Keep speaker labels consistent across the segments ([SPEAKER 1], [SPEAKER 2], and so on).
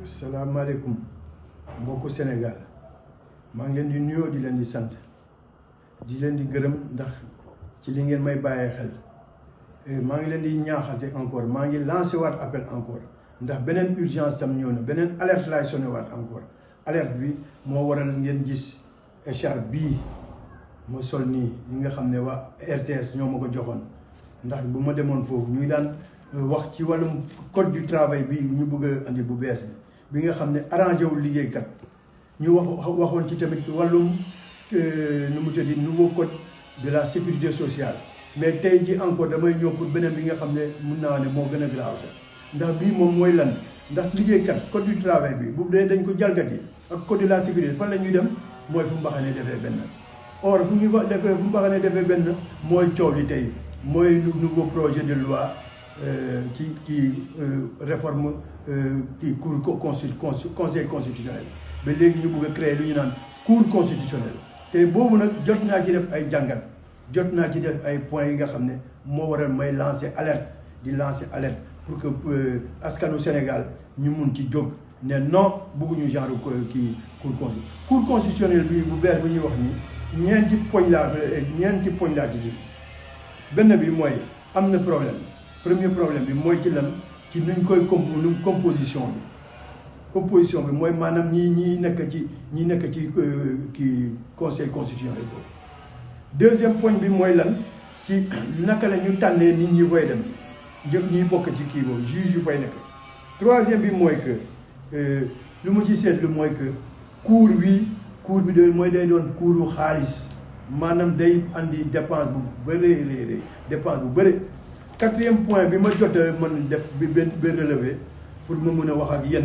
[SPEAKER 1] salaamaaleykum mbokku Sénégal maa ngi leen di nuyoo di leen di sant di leen di gërëm ndax ci li ngeen may bàyyee xel maa ngi leen di ñaaxate encore maa ngi lancé waat appel encore ndax beneen urgence tam ñëw na beneen alerte laay sonné waat encore alerte bi moo waral ngeen gis écharpe bii ma sol nii yi nga xam ne waa RTS ñoo ma ko joxoon ndax bu ma demoon foofu ñuy daan wax ci wàllum code du travail bi ñu bëgg a andi bu bees bi nga xam ne arrangé wul liggéeykat ñu waxoon ci tamit wàllum nu mu tudd nouveau code de la sécurité sociale mais tey ji encore damay ñëw pour beneen bi nga xam ne mun naa ne moo gën a grave sax ndax bii moom mooy lan ndax liggéeykat code du travail bi bu dee dañ ko jalgati ak code de la sécurité fan la ñuy dem mooy fu mbaxane defee benn or fu ñuy defee fu mbaxane defee benn mooy coow li tey mooy nouveau projet de loi ci réforme kii conseil constitutionnel ba léegi ñu bëgg a créer lu ñu naan cour constitutionnel te boobu nag jot naa ci def ay jàngat jot naa ci def ay points yi nga xam ne moo waral may lancer alerte pour que askanu Sénégal ñu mun ci jóg ne non bëgguñu genre kii cour constitutionnel bi bu bees bi ñuy wax ni ñeenti poñ laa ci ji benn bi mooy am na problème premier problème bi mooy ci lan ci nuñ koy composition bi mooy maanaam ñi nekk ci kii conseil constitutionnel boobu. deuxième point bi mooy lan ci naka la ñu tànnee nit ñi fay dem ñuy bokk ci kii boobu juge yu fay nekk. troisième bi mooy que lu ma ci seetlu mooy que cour bi de mooy day doon couru xaalis maanaam day andi dépense bu bëree dépense bu bëri. quatrième point bi ma jot a mën def bi benn relevé pour ma mën a wax ak yéen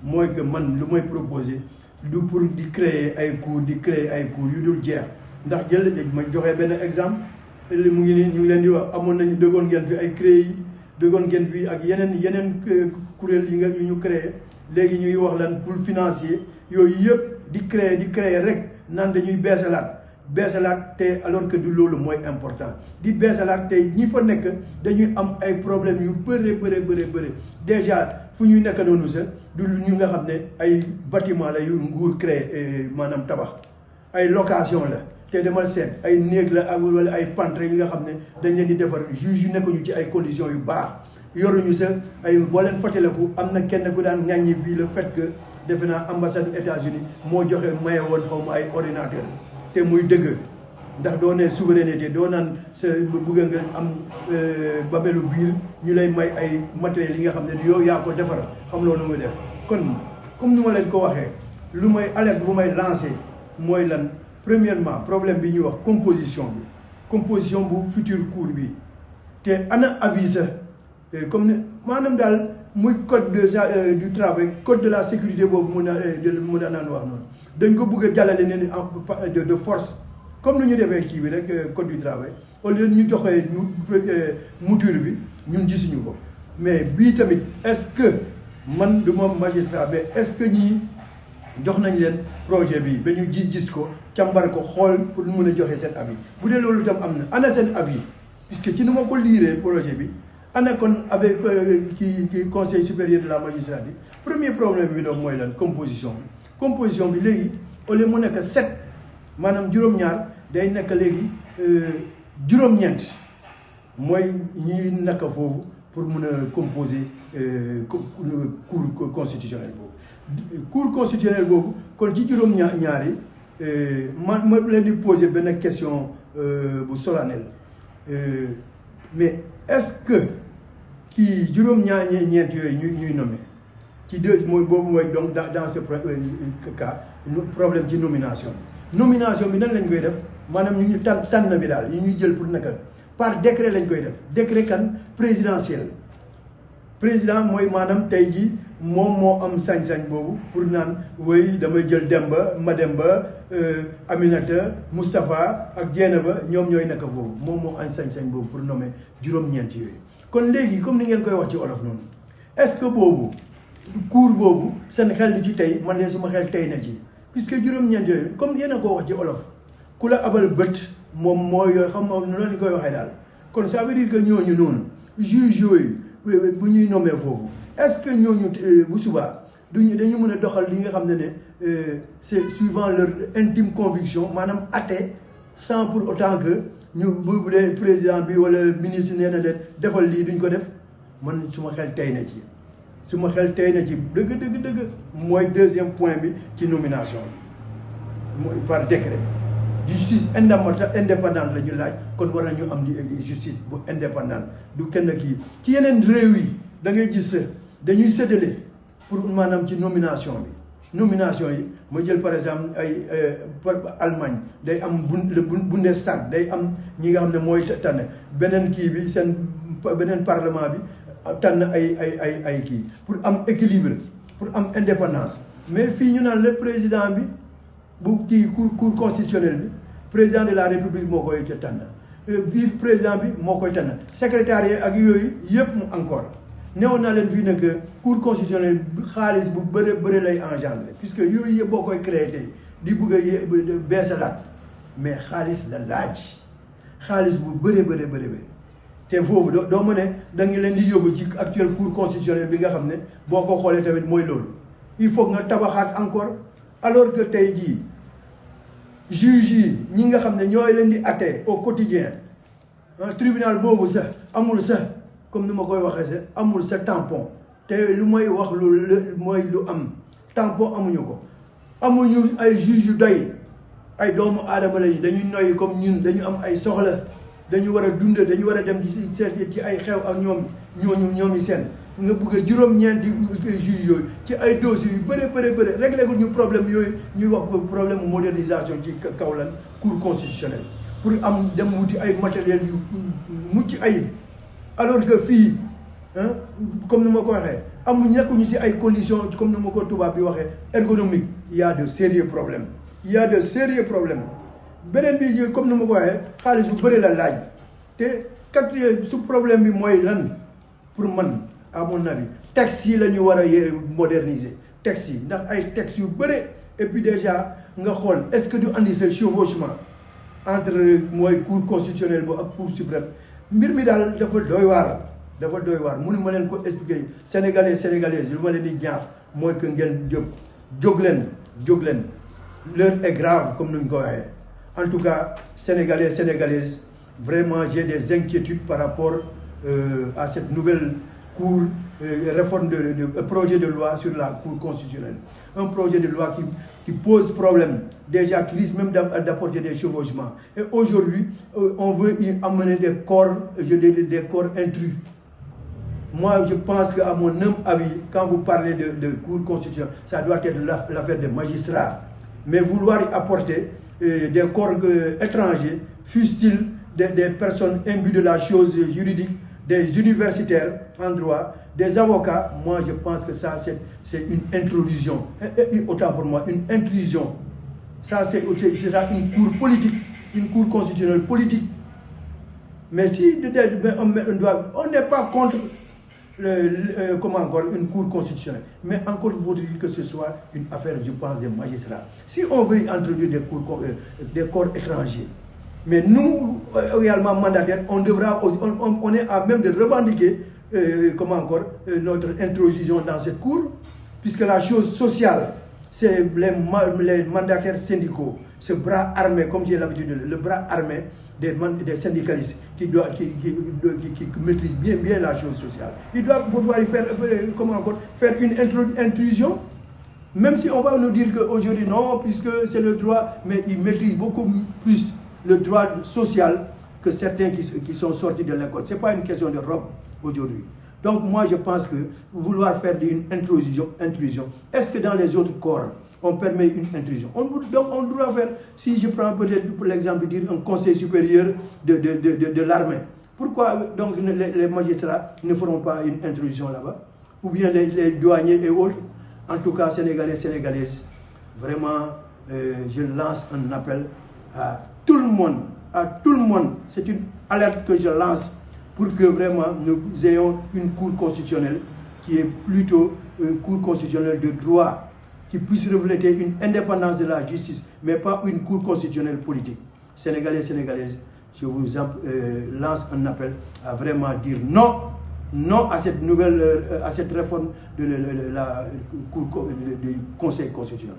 [SPEAKER 1] mooy que man lu may proposé du pour di créer ay cours yu dul jeex ndax ma joxee benn exemple mu ngi nii ñu ngi leen di wax amoon nañu dëggoon ngeen fi ay CREI yi dëggoon ngeen fi ak yeneen kuréel yu ñu créé léegi ñuy wax lan pour financier yooyu yëpp di créer rek naan dañuy beesalaat te alors que du loolu mooy important di beesalaat te ñi fa nekk dañuy am ay problèmes yu bëri déjà fu ñuy nekk noonu sax du ñu nga xam ne ay bâtiment la yu nguur créé maanaam tabax ay location la te demal seet ay néeg la ak wala ay pantre yi nga xam ne dañ leen di defar juge yu nekkuñu ci ay conditions yu baax yoruñu sax ay boo leen fàttaliku am na kenn ku daan ŋàññi fii le fait que defe naa ambassade États-Unis moo joxe maye woon xaw ma ay ordinateur te muy dëgg ndax doo ne souveraineté doo naan sa bëgg nga am babelu biir ñu lay may ay matériels yi nga xam ne yow yaa ko defar xam loolu muy def kon comme ni ma leen ko waxee lu may alerte bu may lancé mooy lan premièrement problème bi ñuy wax composition bu futur cour bi te ana avis sax comme ne maanaam daal muy code du travail code de la sécurité boobu mun a naan wax noonu dañ ko bëgg a jàllale ne de force comme ni ñu defee kii bi rek code du travail au lieu ñu joxee mouture bi ñun gisuñu ko mais bii tamit est-ce que man du ma magistrat mais est-ce que ñii jox nañ leen projet bi ba ñu gis ko càmbar ko xool pour mun a joxe seen avis bu dee loolu tam am na ana seen avis puisque ci ni ma ko liiree projet bi ana kon avec kii conseil supérieur de la magistrature premier problème bi doon mooy lan composition bi léegi au lieu mu nekk 7 maanaam juróom-ñaar day nekk léegi juróom-ñeent mooy ñi nekk foofu pour mun a composer cour constitutionnel boobu. cour constitutionnel boobu kon ci juróom-ñaar yi ma leen di poser benn question bu solennelle mais est-ce que kii juróom-ñeent yooyu ñuy nommé ci deux mooy boobu mooy donc dans ce cas problème ci nomination bi nan lañ koy def maanaam ñu tànn bi daal yi ñuy jël pour naka par décret lañ koy def décret kan présidentiel président mooy maanaam tey jii moom moo am sañ-sañ boobu pour naan woy damay jël Demba Mademba Aminata Moustapha ak Dieynaba ñoom ñooy nekk foofu moom moo am sañ-sañ boobu pour nommer juróom-ñeent yooyu kon léegi comme ni ngeen koy wax ci olof noonu est-ce que boobu cour boobu seen xel li ci tey man de suma xel tey na ci puisque juróom-ñeent yooyu comme yéen a ko wax ci olof ku la abal bët moom mooy yooyu xam nga noonu la koy waxee daal kon ça veut dire que ñooñu noonu juge yooyu bu ñuy nommé foofu est-ce que ñooñu bu subaa dañu mën a doxal li nga xam ne c'est suivant leur intime conviction maanaam athée sans pour autant que ñu bu dee président bi wala ministre nee na leen defal lii duñ ko def man suma xel tey na ci suma xel tey na ci dëgg mooy deuxième point bi ci nomination bi mooy par décret justice indépendante la ñu laaj kon war nañu am di justice bu indépendante du kenn kii ci yeneen réew yi da ngay gis dañuy séddale pour maanaam ci nomination yi ma jël par exemple ay Allemagne day am le Bundestag day am ñi nga xam ne mooy tànn beneen kii bi seen beneen parlement bi tànn ay kii pour am équilibre pour am indépendance mais fii ñu naan le président bi bu kii cour constitutionnel bi président de la république moo koy tànn vice président bi moo koy tànn secrétariat ak yooyu yëpp mu encore newoon naa leen fii nag cour constitutionnel xaalis bu bëre lay engendré puisque yooyu yëpp boo koy créé tey di bëgg a beesalaat mais xaalis la laaj xaalis bu bëre te foofu doo ma ne da nga leen di yóbbu ci actuel cour constitutionnel bi nga xam ne boo ko xoolee tamit mooy loolu il faut nga tabaxaat encore alors que tey jii juge yi ñi nga xam ne ñooy leen di atte au quotidien tribunal boobu sax amul sax comme ni ma koy waxee sax amul sa tampon te lu may wax lu mooy lu am tampon amuñu ko amuñu ay juge yu doy ay doomu aadama lañu dañuy noyyi comme ñun dañu am ay soxla dañu war a dund dañu war a dem ci seet ci ay xew ak ñoomi seen nga bëgg a juróom-ñeenti juge yooyu ci ay dossiers yu bëre réglé ko ñu problème yooyu ñuy wax problème modernisation ci kaw lan cour constitutionnelle pour am dem wuti ay matériel yu mucc ayib alors que fii comme ni ma ko waxee nekkuñu ci ay conditions comme ni ma ko tubaab bi waxee ergonomique il y a de sérieux problèmes beneen bi comme ni ma ko waxee xaalis bu bëri la laaj te quatrième su problème bi mooy lan pour man à mon avis textes yi la ñu war a moderniser textes yi ndax ay textes yu bëri et puis déjà nga xool est-ce que du andi sa chevauchement entre mooy cour constitutionnelle bu ak cour suprême mbir mi daal dafa doy waar mënu ma leen ko expliquer sénégalaises lu ma leen di ñaax mooy que ngeen jóg leen l'heure est grave comme ni ñu ko waxee en tout cas sénégalaises vraiment j'ai des inquiétudes par rapport à cette nouvelle cour réforme de projet de loi sur la cour constitutionnelle un projet de loi qui pose problème déjà qui risque même d'apporter des chevauchements et aujourd'hui on veut y amener des corps intrus. Moi je pense qu'à mon humble avis quand vous parlez de cour constitutionnelle ça doit être l'affaire des magistrats mais vouloir y apporter des corps étrangers fussent-ils des personnes imbues de la chose juridique, des universitaires en droit, des avocats, moi je pense que ça c'est une intrusion, autant pour moi, une intrusion. Ça c'est une cour politique, une cour constitutionnelle politique. Mais si on n'est pas contre une cour constitutionnelle, mais encore faut-il que ce soit une affaire, je pense, des magistrats. Si on veut introduire des corps étrangers, mais nous, également mandataires, on est à même de revendiquer notre intrusion dans cette cour, puisque la chose sociale, c'est les mandataires syndicaux, ce bras armé, comme j'ai l'habitude de dire, le bras armé des syndicalistes qui maîtrisent bien la chose sociale. Ils doivent pouvoir faire une intrusion, même si on va nous dire qu'aujourd'hui non, puisque c'est le droit, mais ils maîtrisent beaucoup plus le droit social que certains qui sont sortis de l'école. Ce n'est pas une question de robe aujourd'hui. Donc moi je pense que vouloir faire une intrusion, est-ce que dans les autres corps on permet une intrusion? Donc on doit faire, si je prends peut-être pour l'exemple de dire un conseil supérieur de l'armée. Pourquoi donc les magistrats ne feront pas une intrusion là-bas? Ou bien les douaniers et autres? En tout cas, Sénégalaises, vraiment, je lance un appel à tout le monde, c'est une alerte que je lance pour que vraiment nous ayons une cour constitutionnelle qui est plutôt une cour constitutionnelle de droit, qui puisse refléter une indépendance de la justice, mais pas une cour constitutionnelle politique. Sénégalaises, je vous lance un appel à vraiment dire non non à cette nouvelle, à cette réforme de la Cour du Conseil constitutionnel.